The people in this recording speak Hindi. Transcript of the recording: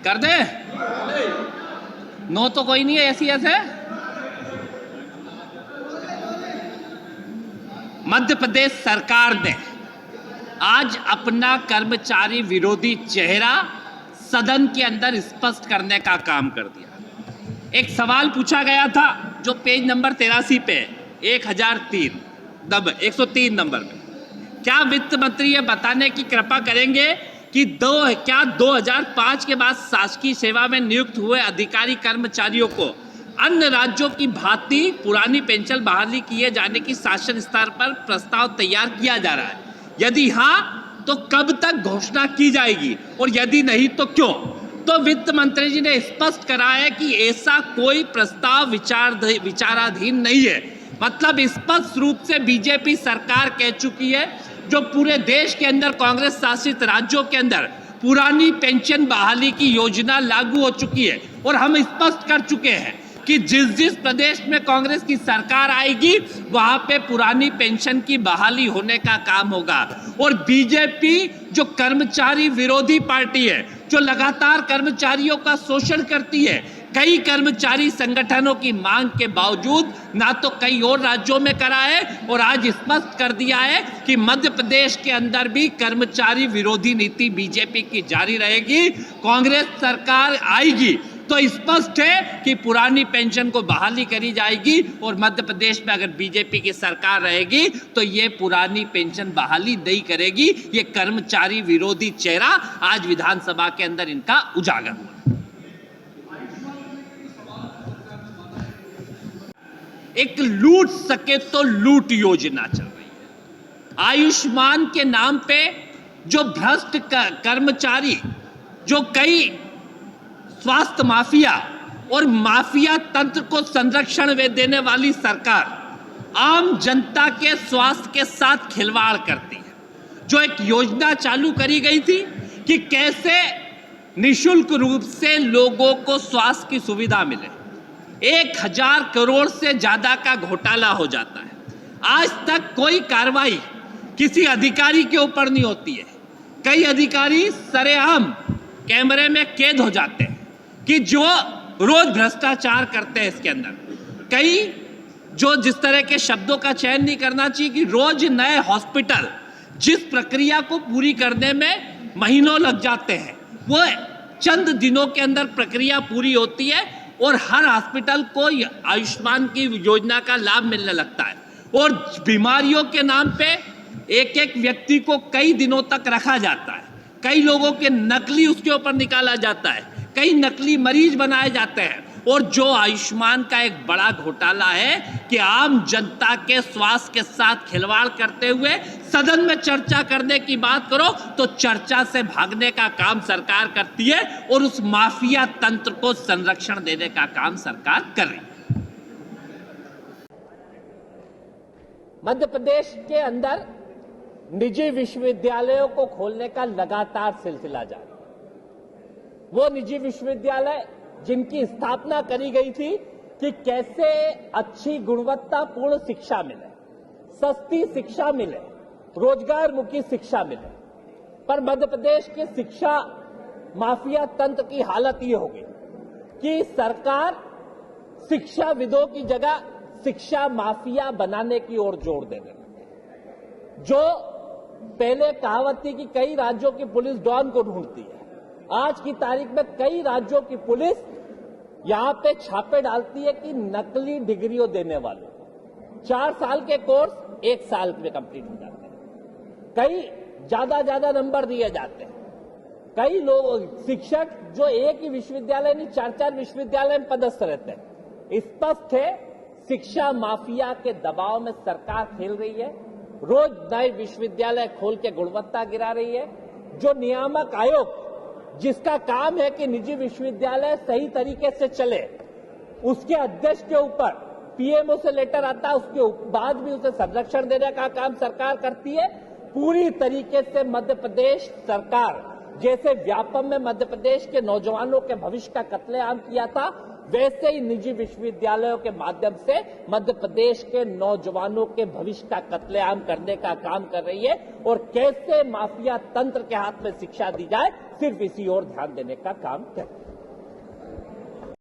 कर दे। नो तो कोई नहीं है, ऐसी ऐसे। मध्य प्रदेश सरकार ने आज अपना कर्मचारी विरोधी चेहरा सदन के अंदर स्पष्ट करने का काम कर दिया। एक सवाल पूछा गया था जो पेज नंबर 83 पे 103 नंबर पे, क्या वित्त मंत्री ये बताने की कृपा करेंगे कि क्या 2005 के बाद शासकीय सेवा में नियुक्त हुए अधिकारी कर्मचारियों को अन्य राज्यों की भांति पुरानी पेंशन बहाली किए जाने की शासन स्तर पर प्रस्ताव तैयार किया जा रहा है? यदि हाँ तो कब तक घोषणा की जाएगी, और यदि नहीं तो क्यों? तो वित्त मंत्री जी ने स्पष्ट करा है कि ऐसा कोई प्रस्ताव विचाराधीन नहीं है। मतलब स्पष्ट रूप से बीजेपी सरकार कह चुकी है, जो पूरे देश के अंदर कांग्रेस शासित राज्यों के अंदर पुरानी पेंशन बहाली की योजना लागू हो चुकी है, और हम स्पष्ट कर चुके हैं कि जिस जिस प्रदेश में कांग्रेस की सरकार आएगी वहां पे पुरानी पेंशन की बहाली होने का काम होगा। और बीजेपी जो कर्मचारी विरोधी पार्टी है, जो लगातार कर्मचारियों का शोषण करती है, कई कर्मचारी संगठनों की मांग के बावजूद ना तो कई और राज्यों में करा है, और आज स्पष्ट कर दिया है कि मध्य प्रदेश के अंदर भी कर्मचारी विरोधी नीति बीजेपी की जारी रहेगी। कांग्रेस सरकार आएगी तो स्पष्ट है कि पुरानी पेंशन को बहाली करी जाएगी, और मध्य प्रदेश में अगर बीजेपी की सरकार रहेगी तो ये पुरानी पेंशन बहाली नहीं करेगी। ये कर्मचारी विरोधी चेहरा आज विधानसभा के अंदर इनका उजागर हुआ। एक लूट सके तो लूट योजना चल रही है। आयुष्मान के नाम पे जो भ्रष्ट कर्मचारी, जो कई स्वास्थ्य माफिया और माफिया तंत्र को संरक्षण देने वाली सरकार आम जनता के स्वास्थ्य के साथ खिलवाड़ करती है। जो एक योजना चालू करी गई थी कि कैसे निशुल्क रूप से लोगों को स्वास्थ्य की सुविधा मिले, 1000 करोड़ से ज्यादा का घोटाला हो जाता है। आज तक कोई कार्रवाई किसी अधिकारी के ऊपर नहीं होती है। कई अधिकारी सरेआम कैमरे में कैद हो जाते हैं कि जो रोज भ्रष्टाचार करते हैं। इसके अंदर कई जो जिस तरह के शब्दों का चयन नहीं करना चाहिए कि रोज नए हॉस्पिटल जिस प्रक्रिया को पूरी करने में महीनों लग जाते हैं, वो चंद दिनों के अंदर प्रक्रिया पूरी होती है और हर हॉस्पिटल को आयुष्मान की योजना का लाभ मिलने लगता है। और बीमारियों के नाम पे एक एक व्यक्ति को कई दिनों तक रखा जाता है, कई लोगों के नकली उसके ऊपर निकाला जाता है, कई नकली मरीज बनाए जाते हैं। और जो आयुष्मान का एक बड़ा घोटाला है कि आम जनता के स्वास्थ्य के साथ खिलवाड़ करते हुए सदन में चर्चा करने की बात करो तो चर्चा से भागने का काम सरकार करती है, और उस माफिया तंत्र को संरक्षण देने का काम सरकार कर रही है। मध्य प्रदेश के अंदर निजी विश्वविद्यालयों को खोलने का लगातार सिलसिला जारी है। वो निजी विश्वविद्यालय जिनकी स्थापना करी गई थी कि कैसे अच्छी गुणवत्तापूर्ण शिक्षा मिले, सस्ती शिक्षा मिले, रोजगार मुखी शिक्षा मिले, पर मध्य प्रदेश के शिक्षा माफिया तंत्र की हालत ये होगी कि सरकार शिक्षाविदों की जगह शिक्षा माफिया बनाने की ओर जोर देने लगी। जो पहले कहावत थी कि कई राज्यों की पुलिस डॉन को ढूंढती है, आज की तारीख में कई राज्यों की पुलिस यहां पे छापे डालती है कि नकली डिग्रियों देने वाले 4 साल के कोर्स 1 साल में कंप्लीट हो जाते हैं, कई ज्यादा नंबर दिए जाते हैं। कई लोग शिक्षक जो एक ही विश्वविद्यालय नहीं 4 विश्वविद्यालय में पदस्थ रहते हैं। स्पष्ट है शिक्षा माफिया के दबाव में सरकार खेल रही है, रोज नए विश्वविद्यालय खोल के गुणवत्ता गिरा रही है। जो नियामक आयोग जिसका काम है कि निजी विश्वविद्यालय सही तरीके से चले, उसके अध्यक्ष के ऊपर पीएमओ से लेटर आता है, उसके बाद भी उसे संरक्षण देने का काम सरकार करती है। पूरी तरीके से मध्य प्रदेश सरकार जैसे व्यापम में मध्य प्रदेश के नौजवानों के भविष्य का कत्लेआम किया था, वैसे ही निजी विश्वविद्यालयों के माध्यम से मध्य प्रदेश के नौजवानों के भविष्य का कत्लेआम करने का काम कर रही है। और कैसे माफिया तंत्र के हाथ में शिक्षा दी जाए, सिर्फ इसी ओर ध्यान देने का काम कर रही है।